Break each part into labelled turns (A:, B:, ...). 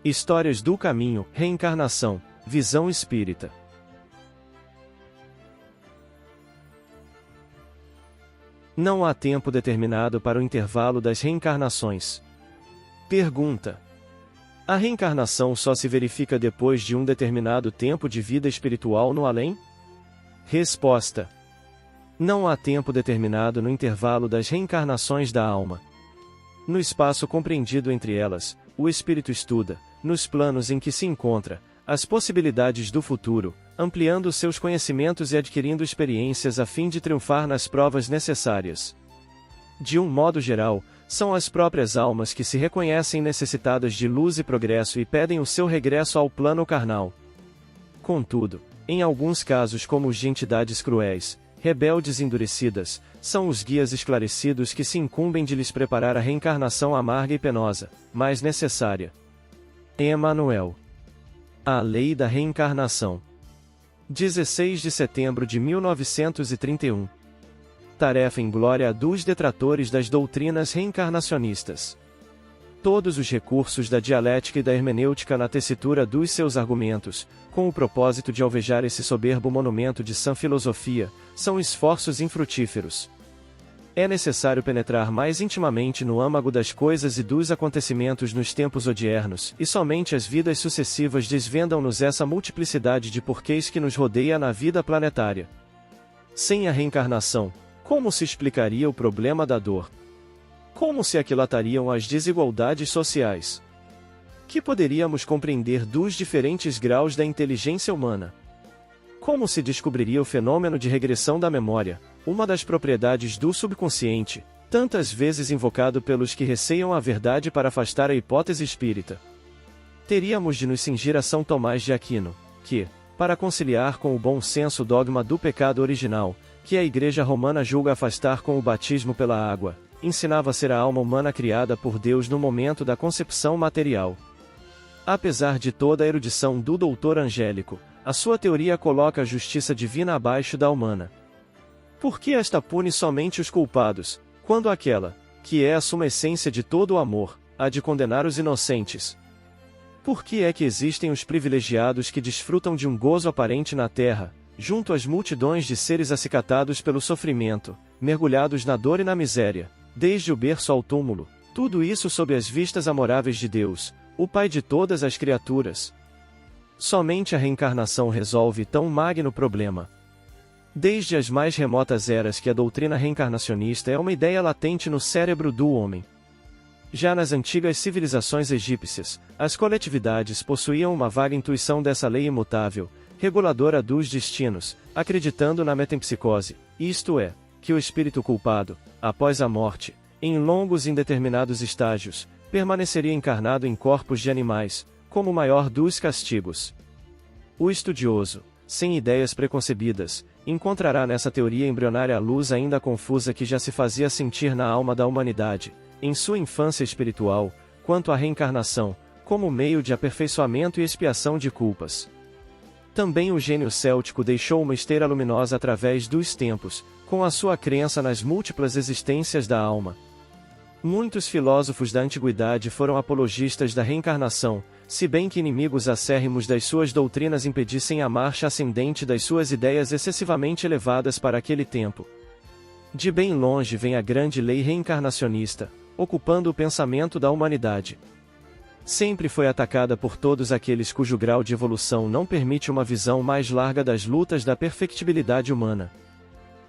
A: Histórias do caminho, reencarnação, visão espírita. Não há tempo determinado para o intervalo das reencarnações. Pergunta: a reencarnação só se verifica depois de um determinado tempo de vida espiritual no além? Resposta: não há tempo determinado no intervalo das reencarnações da alma. No espaço compreendido entre elas, o espírito estuda, nos planos em que se encontra, as possibilidades do futuro, ampliando seus conhecimentos e adquirindo experiências a fim de triunfar nas provas necessárias. De um modo geral, são as próprias almas que se reconhecem necessitadas de luz e progresso e pedem o seu regresso ao plano carnal. Contudo, em alguns casos, como os de entidades cruéis, rebeldes e endurecidas, são os guias esclarecidos que se incumbem de lhes preparar a reencarnação amarga e penosa, mas necessária. Emmanuel. A Lei da Reencarnação. 16 de setembro de 1931. Tarefa em glória dos detratores das doutrinas reencarnacionistas. Todos os recursos da dialética e da hermenêutica na tessitura dos seus argumentos, com o propósito de alvejar esse soberbo monumento de sã filosofia, são esforços infrutíferos. É necessário penetrar mais intimamente no âmago das coisas e dos acontecimentos nos tempos odiernos, e somente as vidas sucessivas desvendam-nos essa multiplicidade de porquês que nos rodeia na vida planetária. Sem a reencarnação, como se explicaria o problema da dor? Como se aquilatariam as desigualdades sociais? Que poderíamos compreender dos diferentes graus da inteligência humana? Como se descobriria o fenômeno de regressão da memória, uma das propriedades do subconsciente, tantas vezes invocado pelos que receiam a verdade para afastar a hipótese espírita? Teríamos de nos cingir a São Tomás de Aquino, que, para conciliar com o bom senso o dogma do pecado original, que a Igreja Romana julga afastar com o batismo pela água, ensinava ser a alma humana criada por Deus no momento da concepção material. Apesar de toda a erudição do doutor Angélico, a sua teoria coloca a justiça divina abaixo da humana. Por que esta pune somente os culpados, quando aquela, que é a suma essência de todo o amor, há de condenar os inocentes? Por que é que existem os privilegiados que desfrutam de um gozo aparente na terra, junto às multidões de seres acicatados pelo sofrimento, mergulhados na dor e na miséria, desde o berço ao túmulo, tudo isso sob as vistas amoráveis de Deus, o Pai de todas as criaturas? Somente a reencarnação resolve tão magno problema. Desde as mais remotas eras que a doutrina reencarnacionista é uma ideia latente no cérebro do homem. Já nas antigas civilizações egípcias, as coletividades possuíam uma vaga intuição dessa lei imutável, reguladora dos destinos, acreditando na metempsicose, isto é, que o espírito culpado, após a morte, em longos e indeterminados estágios, permaneceria encarnado em corpos de animais, como o maior dos castigos. O estudioso, sem ideias preconcebidas, encontrará nessa teoria embrionária a luz ainda confusa que já se fazia sentir na alma da humanidade, em sua infância espiritual, quanto à reencarnação, como meio de aperfeiçoamento e expiação de culpas. Também o gênio céltico deixou uma esteira luminosa através dos tempos, com a sua crença nas múltiplas existências da alma. Muitos filósofos da antiguidade foram apologistas da reencarnação, se bem que inimigos acérrimos das suas doutrinas impedissem a marcha ascendente das suas ideias excessivamente elevadas para aquele tempo. De bem longe vem a grande lei reencarnacionista, ocupando o pensamento da humanidade. Sempre foi atacada por todos aqueles cujo grau de evolução não permite uma visão mais larga das lutas da perfectibilidade humana.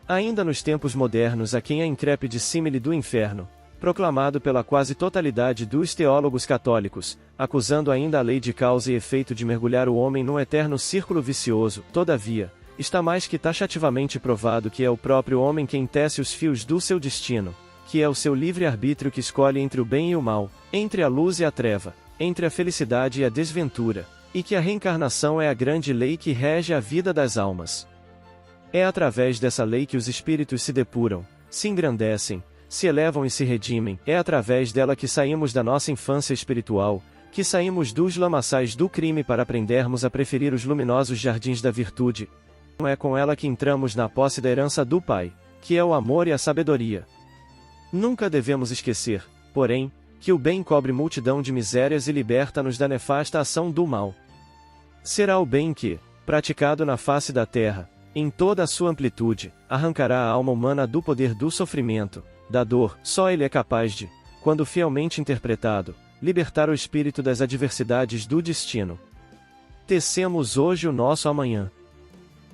A: Ainda nos tempos modernos há quem a incrépide símile do inferno, proclamado pela quase totalidade dos teólogos católicos, acusando ainda a lei de causa e efeito de mergulhar o homem num eterno círculo vicioso, todavia, está mais que taxativamente provado que é o próprio homem quem tece os fios do seu destino, que é o seu livre-arbítrio que escolhe entre o bem e o mal, entre a luz e a treva, entre a felicidade e a desventura, e que a reencarnação é a grande lei que rege a vida das almas. É através dessa lei que os espíritos se depuram, se engrandecem, se elevam e se redimem, é através dela que saímos da nossa infância espiritual, que saímos dos lamaçais do crime para aprendermos a preferir os luminosos jardins da virtude. É com ela que entramos na posse da herança do Pai, que é o amor e a sabedoria. Nunca devemos esquecer, porém, que o bem cobre multidão de misérias e liberta-nos da nefasta ação do mal. Será o bem que, praticado na face da terra, em toda a sua amplitude, arrancará a alma humana do poder do sofrimento, da dor. Só ele é capaz de, quando fielmente interpretado, libertar o espírito das adversidades do destino. Tecemos hoje o nosso amanhã.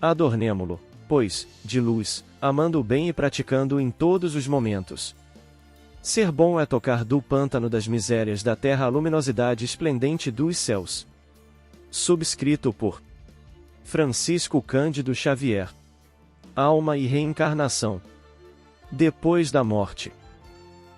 A: Adornemo-lo, pois, de luz, amando o bem e praticando-o em todos os momentos. Ser bom é tocar do pântano das misérias da terra a luminosidade esplendente dos céus. Subscrito por Francisco Cândido Xavier. Alma e reencarnação. Depois da morte.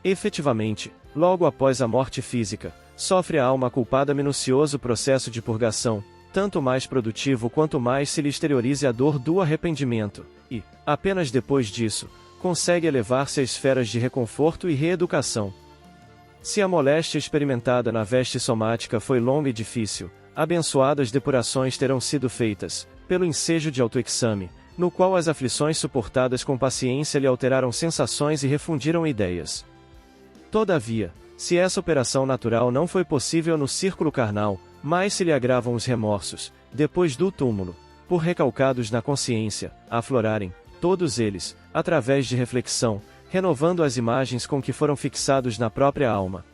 A: Efetivamente, logo após a morte física, sofre a alma culpada minucioso processo de purgação, tanto mais produtivo quanto mais se lhe exteriorize a dor do arrependimento, e, apenas depois disso, consegue elevar-se a esferas de reconforto e reeducação. Se a moléstia experimentada na veste somática foi longa e difícil, abençoadas depurações terão sido feitas, pelo ensejo de autoexame, no qual as aflições suportadas com paciência lhe alteraram sensações e refundiram ideias. Todavia, se essa operação natural não foi possível no círculo carnal, mais se lhe agravam os remorsos, depois do túmulo, por recalcados na consciência, a aflorarem, todos eles, através de reflexão, renovando as imagens com que foram fixados na própria alma.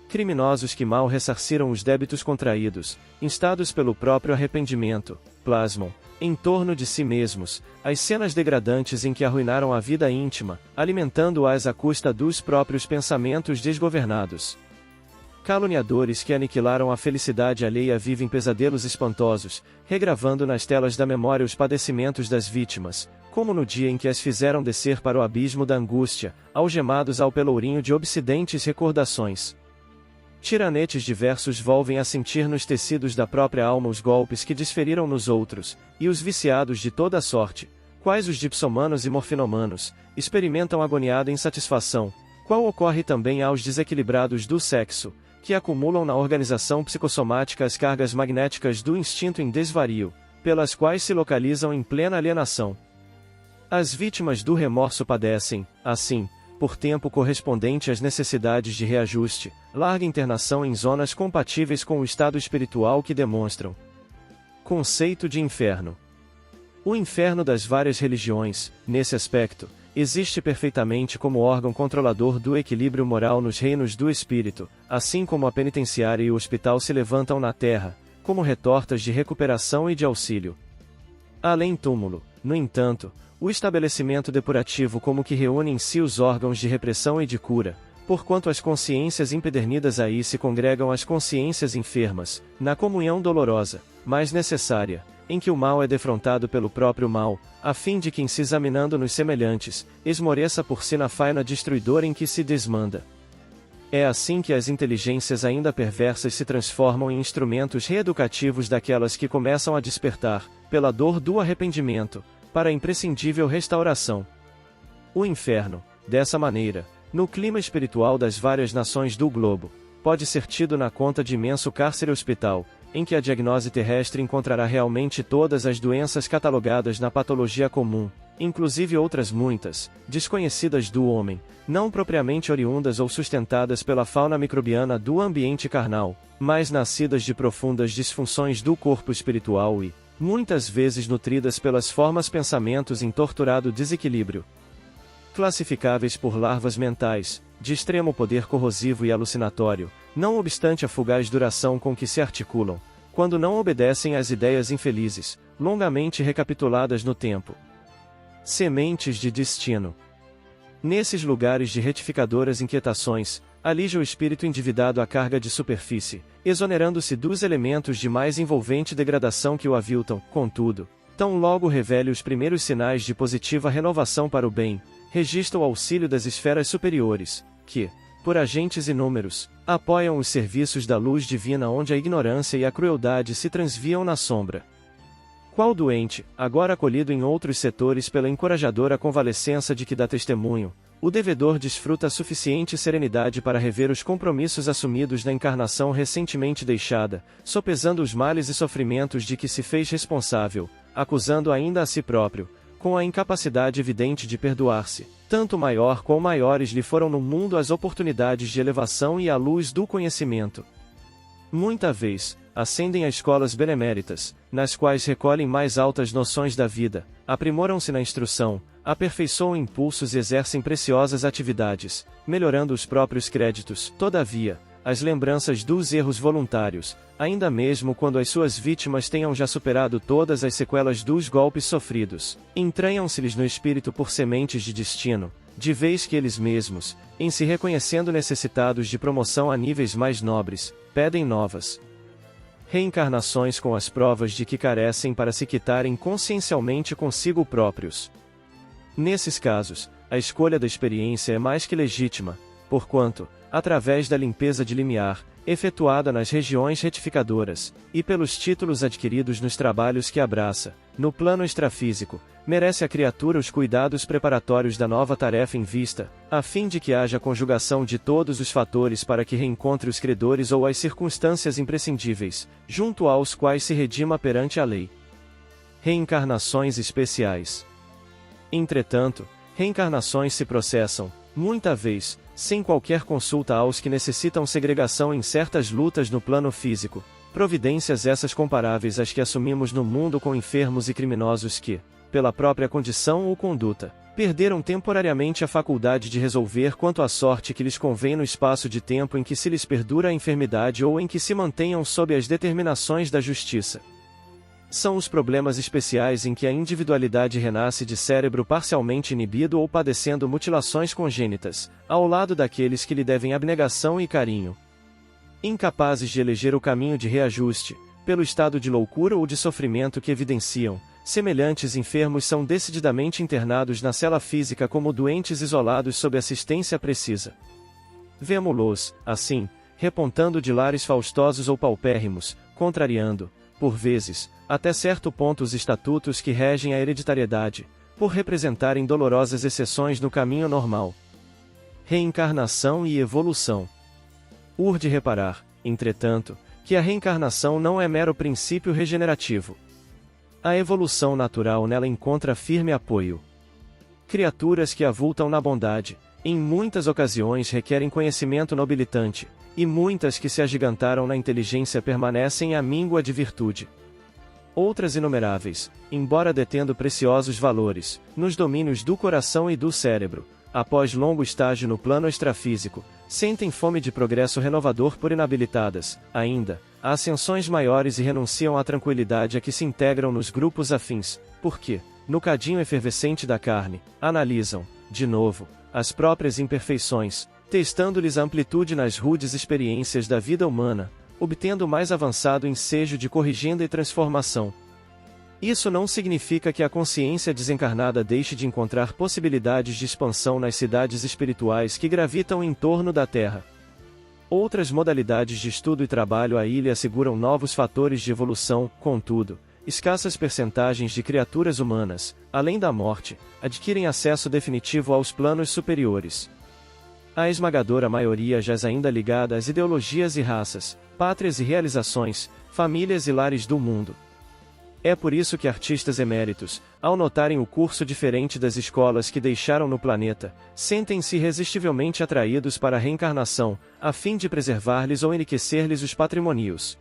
A: Criminosos que mal ressarciram os débitos contraídos, instados pelo próprio arrependimento, plasmam, em torno de si mesmos, as cenas degradantes em que arruinaram a vida íntima, alimentando-as à custa dos próprios pensamentos desgovernados. Caluniadores que aniquilaram a felicidade alheia vivem pesadelos espantosos, regravando nas telas da memória os padecimentos das vítimas, como no dia em que as fizeram descer para o abismo da angústia, algemados ao pelourinho de obsidentes recordações. Tiranetes diversos volvem a sentir nos tecidos da própria alma os golpes que desferiram nos outros, e os viciados de toda a sorte, quais os dipsomanos e morfinomanos, experimentam agoniada insatisfação, qual ocorre também aos desequilibrados do sexo, que acumulam na organização psicossomática as cargas magnéticas do instinto em desvario, pelas quais se localizam em plena alienação. As vítimas do remorso padecem, assim, por tempo correspondente às necessidades de reajuste, larga internação em zonas compatíveis com o estado espiritual que demonstram. Conceito de inferno. O inferno das várias religiões, nesse aspecto, existe perfeitamente como órgão controlador do equilíbrio moral nos reinos do espírito, assim como a penitenciária e o hospital se levantam na terra, como retortas de recuperação e de auxílio. Além túmulo, no entanto, o estabelecimento depurativo como que reúne em si os órgãos de repressão e de cura, porquanto as consciências empedernidas aí se congregam às consciências enfermas, na comunhão dolorosa, mas necessária, em que o mal é defrontado pelo próprio mal, a fim de que em se examinando nos semelhantes, esmoreça por si na faina destruidora em que se desmanda. É assim que as inteligências ainda perversas se transformam em instrumentos reeducativos daquelas que começam a despertar, pela dor do arrependimento, para a imprescindível restauração. O inferno, dessa maneira, no clima espiritual das várias nações do globo, pode ser tido na conta de imenso cárcere-hospital, em que a diagnose terrestre encontrará realmente todas as doenças catalogadas na patologia comum, inclusive outras muitas, desconhecidas do homem, não propriamente oriundas ou sustentadas pela fauna microbiana do ambiente carnal, mas nascidas de profundas disfunções do corpo espiritual e, muitas vezes nutridas pelas formas pensamentos em torturado desequilíbrio. Classificáveis por larvas mentais, de extremo poder corrosivo e alucinatório, não obstante a fugaz duração com que se articulam, quando não obedecem às ideias infelizes, longamente recapituladas no tempo. Sementes de destino. Nesses lugares de retificadoras inquietações, alija o espírito endividado a carga de superfície, exonerando-se dos elementos de mais envolvente degradação que o aviltam, contudo, tão logo revele os primeiros sinais de positiva renovação para o bem, registra o auxílio das esferas superiores, que, por agentes inúmeros, apoiam os serviços da luz divina onde a ignorância e a crueldade se transviam na sombra. Qual doente, agora acolhido em outros setores pela encorajadora convalescença de que dá testemunho, o devedor desfruta suficiente serenidade para rever os compromissos assumidos na encarnação recentemente deixada, sopesando os males e sofrimentos de que se fez responsável, acusando ainda a si próprio, com a incapacidade evidente de perdoar-se, tanto maior quão maiores lhe foram no mundo as oportunidades de elevação e a luz do conhecimento. Muita vez, ascendem a escolas beneméritas, nas quais recolhem mais altas noções da vida, aprimoram-se na instrução, aperfeiçoam impulsos e exercem preciosas atividades, melhorando os próprios créditos. Todavia, as lembranças dos erros voluntários, ainda mesmo quando as suas vítimas tenham já superado todas as sequelas dos golpes sofridos, entranham-se-lhes no espírito por sementes de destino, de vez que eles mesmos, em se reconhecendo necessitados de promoção a níveis mais nobres, pedem novas reencarnações com as provas de que carecem para se quitarem consciencialmente consigo próprios. Nesses casos, a escolha da experiência é mais que legítima, porquanto, através da limpeza de limiar, efetuada nas regiões retificadoras, e pelos títulos adquiridos nos trabalhos que abraça, no plano extrafísico, merece a criatura os cuidados preparatórios da nova tarefa em vista, a fim de que haja conjugação de todos os fatores para que reencontre os credores ou as circunstâncias imprescindíveis, junto aos quais se redima perante a lei. Reencarnações especiais. Entretanto, reencarnações se processam, muita vez, sem qualquer consulta aos que necessitam segregação em certas lutas no plano físico, providências essas comparáveis às que assumimos no mundo com enfermos e criminosos que, pela própria condição ou conduta, perderam temporariamente a faculdade de resolver quanto à sorte que lhes convém no espaço de tempo em que se lhes perdura a enfermidade ou em que se mantenham sob as determinações da justiça. São os problemas especiais em que a individualidade renasce de cérebro parcialmente inibido ou padecendo mutilações congênitas, ao lado daqueles que lhe devem abnegação e carinho. Incapazes de eleger o caminho de reajuste, pelo estado de loucura ou de sofrimento que evidenciam, semelhantes enfermos são decididamente internados na cela física como doentes isolados sob assistência precisa. Vemo-los, assim, repontando de lares faustosos ou paupérrimos, contrariando, por vezes, até certo ponto os estatutos que regem a hereditariedade, por representarem dolorosas exceções no caminho normal. Reencarnação e evolução. Urge reparar, entretanto, que a reencarnação não é mero princípio regenerativo. A evolução natural nela encontra firme apoio. Criaturas que avultam na bondade, em muitas ocasiões requerem conhecimento nobilitante, e muitas que se agigantaram na inteligência permanecem à míngua de virtude. Outras inumeráveis, embora detendo preciosos valores, nos domínios do coração e do cérebro, após longo estágio no plano extrafísico, sentem fome de progresso renovador por inabilitadas, ainda, a ascensões maiores e renunciam à tranquilidade a que se integram nos grupos afins, porque, no cadinho efervescente da carne, analisam, de novo, as próprias imperfeições, testando-lhes a amplitude nas rudes experiências da vida humana, obtendo mais avançado ensejo de corrigenda e transformação. Isso não significa que a consciência desencarnada deixe de encontrar possibilidades de expansão nas cidades espirituais que gravitam em torno da Terra. Outras modalidades de estudo e trabalho aí lhe asseguram novos fatores de evolução, contudo, escassas percentagens de criaturas humanas, além da morte, adquirem acesso definitivo aos planos superiores. A esmagadora maioria jaz ainda ligada às ideologias e raças, pátrias e realizações, famílias e lares do mundo. É por isso que artistas eméritos, ao notarem o curso diferente das escolas que deixaram no planeta, sentem-se irresistivelmente atraídos para a reencarnação, a fim de preservar-lhes ou enriquecer-lhes os patrimônios.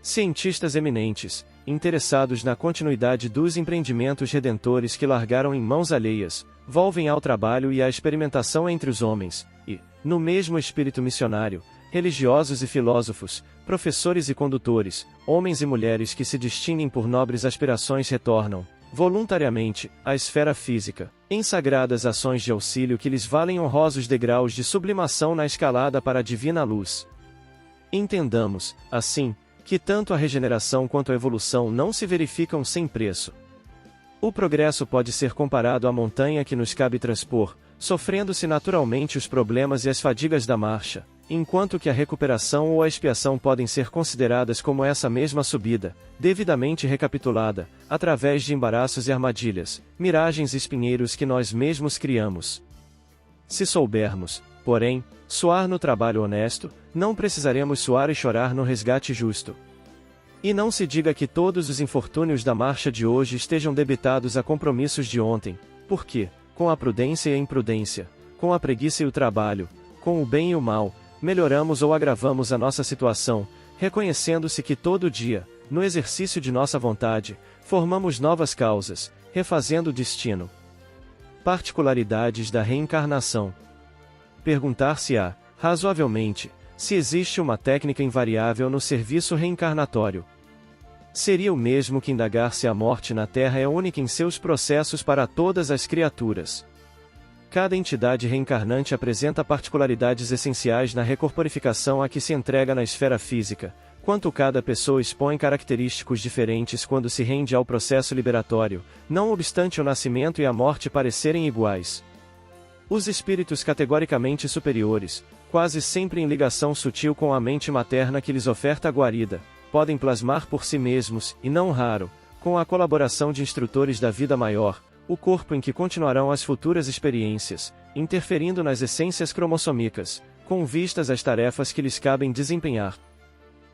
A: Cientistas eminentes, interessados na continuidade dos empreendimentos redentores que largaram em mãos alheias, volvem ao trabalho e à experimentação entre os homens, e, no mesmo espírito missionário, religiosos e filósofos, professores e condutores, homens e mulheres que se distinguem por nobres aspirações retornam, voluntariamente, à esfera física, em sagradas ações de auxílio que lhes valem honrosos degraus de sublimação na escalada para a divina luz. Entendamos, assim, que tanto a regeneração quanto a evolução não se verificam sem preço. O progresso pode ser comparado à montanha que nos cabe transpor, sofrendo-se naturalmente os problemas e as fadigas da marcha, enquanto que a recuperação ou a expiação podem ser consideradas como essa mesma subida, devidamente recapitulada, através de embaraços e armadilhas, miragens e espinheiros que nós mesmos criamos. Se soubermos, porém, suar no trabalho honesto, não precisaremos suar e chorar no resgate justo. E não se diga que todos os infortúnios da marcha de hoje estejam debitados a compromissos de ontem, porque, com a prudência e a imprudência, com a preguiça e o trabalho, com o bem e o mal, melhoramos ou agravamos a nossa situação, reconhecendo-se que todo dia, no exercício de nossa vontade, formamos novas causas, refazendo o destino. Particularidades da reencarnação. Perguntar-se-á, razoavelmente, se existe uma técnica invariável no serviço reencarnatório. Seria o mesmo que indagar se a morte na Terra é única em seus processos para todas as criaturas. Cada entidade reencarnante apresenta particularidades essenciais na recorporificação a que se entrega na esfera física, quanto cada pessoa expõe característicos diferentes quando se rende ao processo liberatório, não obstante o nascimento e a morte parecerem iguais. Os espíritos categoricamente superiores, quase sempre em ligação sutil com a mente materna que lhes oferta a guarida, podem plasmar por si mesmos, e não raro, com a colaboração de instrutores da vida maior, o corpo em que continuarão as futuras experiências, interferindo nas essências cromossômicas, com vistas às tarefas que lhes cabem desempenhar.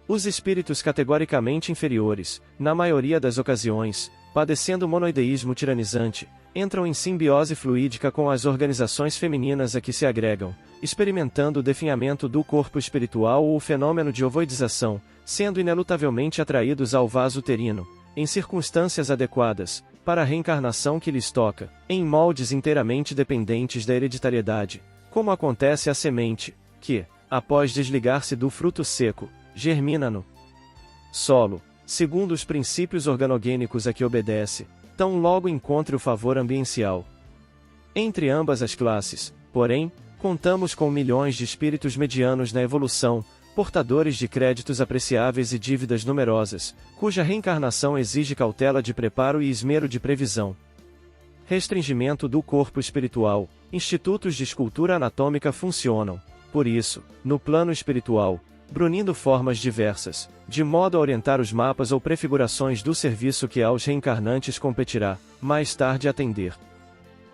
A: Os espíritos categoricamente inferiores, na maioria das ocasiões, padecendo monoideísmo tiranizante, entram em simbiose fluídica com as organizações femininas a que se agregam, experimentando o definhamento do corpo espiritual ou o fenômeno de ovoidização, sendo inelutavelmente atraídos ao vaso uterino, em circunstâncias adequadas, para a reencarnação que lhes toca, em moldes inteiramente dependentes da hereditariedade, como acontece à semente, que, após desligar-se do fruto seco, germina no solo, segundo os princípios organogênicos a que obedece, tão logo encontre o favor ambiental. Entre ambas as classes, porém, contamos com milhões de espíritos medianos na evolução, portadores de créditos apreciáveis e dívidas numerosas, cuja reencarnação exige cautela de preparo e esmero de previsão. Restringimento do corpo espiritual. Institutos de escultura anatômica funcionam, por isso, no plano espiritual, brunindo formas diversas, de modo a orientar os mapas ou prefigurações do serviço que aos reencarnantes competirá, mais tarde atender.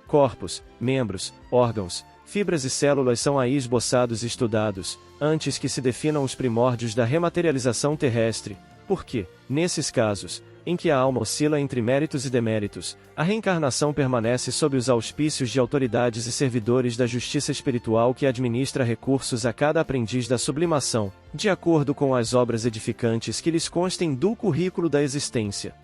A: Corpos, membros, órgãos, fibras e células são aí esboçados e estudados, antes que se definam os primórdios da rematerialização terrestre, porque, nesses casos, em que a alma oscila entre méritos e deméritos, a reencarnação permanece sob os auspícios de autoridades e servidores da justiça espiritual que administra recursos a cada aprendiz da sublimação, de acordo com as obras edificantes que lhes constem do currículo da existência.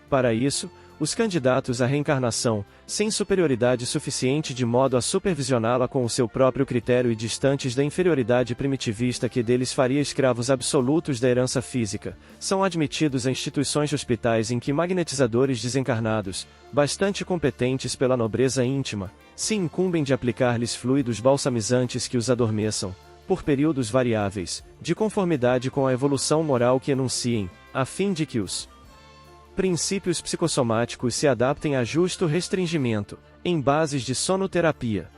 A: Para isso, os candidatos à reencarnação, sem superioridade suficiente de modo a supervisioná-la com o seu próprio critério e distantes da inferioridade primitivista que deles faria escravos absolutos da herança física, são admitidos a instituições hospitais em que magnetizadores desencarnados, bastante competentes pela nobreza íntima, se incumbem de aplicar-lhes fluidos balsamizantes que os adormeçam, por períodos variáveis, de conformidade com a evolução moral que enunciem, a fim de que os princípios psicossomáticos se adaptem a justo restringimento, em bases de sonoterapia.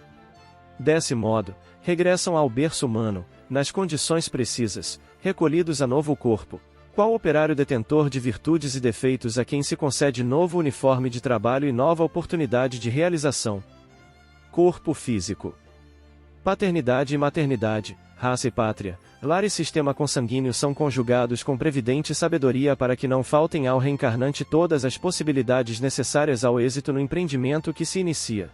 A: Desse modo, regressam ao berço humano, nas condições precisas, recolhidos a novo corpo, qual operário detentor de virtudes e defeitos a quem se concede novo uniforme de trabalho e nova oportunidade de realização. Corpo físico. Paternidade e maternidade, raça e pátria, lar e sistema consanguíneo são conjugados com previdente sabedoria para que não faltem ao reencarnante todas as possibilidades necessárias ao êxito no empreendimento que se inicia.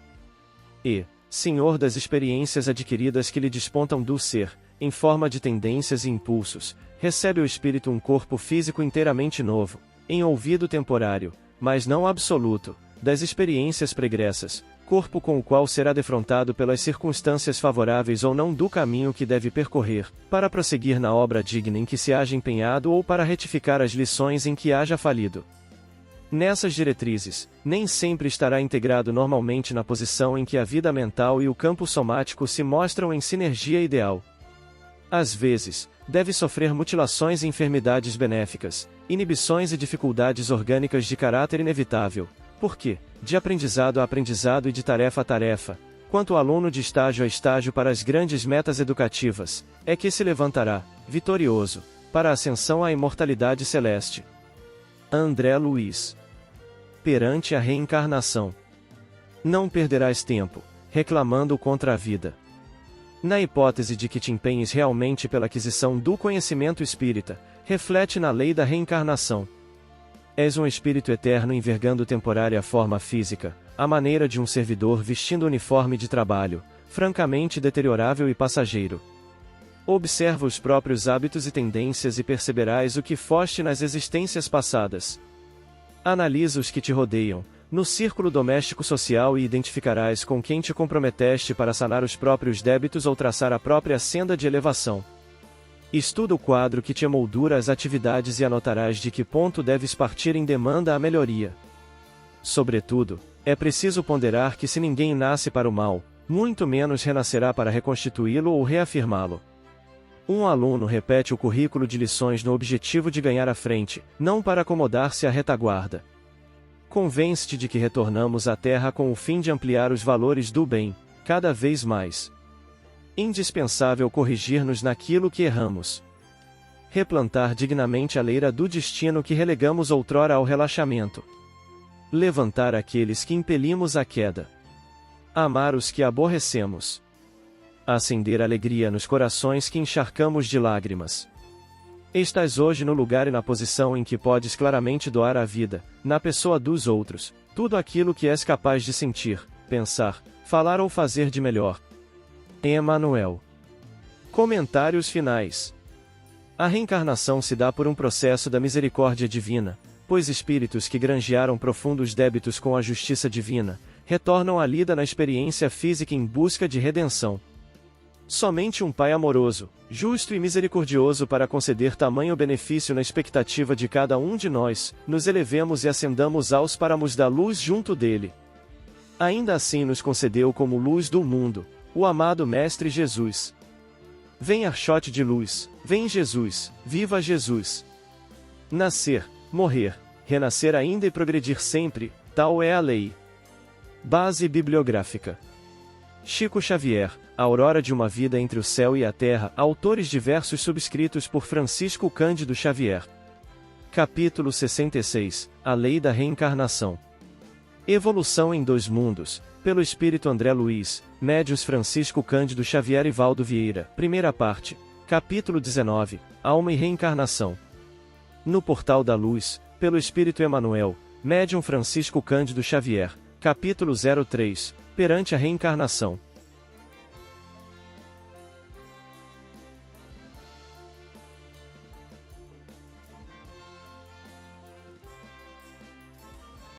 A: E, senhor das experiências adquiridas que lhe despontam do ser, em forma de tendências e impulsos, recebe o espírito um corpo físico inteiramente novo, em ouvido temporário, mas não absoluto, das experiências pregressas, corpo com o qual será defrontado pelas circunstâncias favoráveis ou não do caminho que deve percorrer, para prosseguir na obra digna em que se haja empenhado ou para retificar as lições em que haja falido. Nessas diretrizes, nem sempre estará integrado normalmente na posição em que a vida mental e o campo somático se mostram em sinergia ideal. Às vezes, deve sofrer mutilações e enfermidades benéficas, inibições e dificuldades orgânicas de caráter inevitável, porque, de aprendizado a aprendizado e de tarefa a tarefa, quanto aluno de estágio a estágio para as grandes metas educativas, é que se levantará, vitorioso, para a ascensão à imortalidade celeste. André Luiz. Perante a reencarnação. Não perderás tempo, reclamando contra a vida. Na hipótese de que te empenhes realmente pela aquisição do conhecimento espírita, reflete na lei da reencarnação. És um espírito eterno envergando temporária forma física, à maneira de um servidor vestindo uniforme de trabalho, francamente deteriorável e passageiro. Observa os próprios hábitos e tendências e perceberás o que foste nas existências passadas. Analisa os que te rodeiam, no círculo doméstico social, e identificarás com quem te comprometeste para sanar os próprios débitos ou traçar a própria senda de elevação. Estuda o quadro que te emoldura as atividades e anotarás de que ponto deves partir em demanda à melhoria. Sobretudo, é preciso ponderar que se ninguém nasce para o mal, muito menos renascerá para reconstituí-lo ou reafirmá-lo. Um aluno repete o currículo de lições no objetivo de ganhar a frente, não para acomodar-se à retaguarda. Convence-te de que retornamos à Terra com o fim de ampliar os valores do bem, cada vez mais. Indispensável corrigir-nos naquilo que erramos. Replantar dignamente a leira do destino que relegamos outrora ao relaxamento. Levantar aqueles que impelimos à queda. Amar os que aborrecemos. Acender alegria nos corações que encharcamos de lágrimas. Estás hoje no lugar e na posição em que podes claramente doar à vida, na pessoa dos outros, tudo aquilo que és capaz de sentir, pensar, falar ou fazer de melhor. Emmanuel. Comentários finais. A reencarnação se dá por um processo da misericórdia divina, pois espíritos que granjearam profundos débitos com a justiça divina, retornam à lida na experiência física em busca de redenção. Somente um Pai amoroso, justo e misericordioso para conceder tamanho benefício na expectativa de cada um de nós, nos elevemos e ascendamos aos paramos da luz junto dele. Ainda assim nos concedeu como luz do mundo, o amado Mestre Jesus. Vem Archote de luz, vem Jesus, viva Jesus! Nascer, morrer, renascer ainda e progredir sempre, tal é a lei. Base bibliográfica. Chico Xavier, A Aurora de uma Vida entre o Céu e a Terra, autores diversos subscritos por Francisco Cândido Xavier. Capítulo 66, A Lei da Reencarnação. Evolução em Dois Mundos, pelo Espírito André Luiz, Médiuns Francisco Cândido Xavier e Valdo Vieira. Primeira parte, capítulo 19, Alma e Reencarnação. No Portal da Luz, pelo Espírito Emmanuel, Médium Francisco Cândido Xavier. Capítulo 03, Perante a Reencarnação.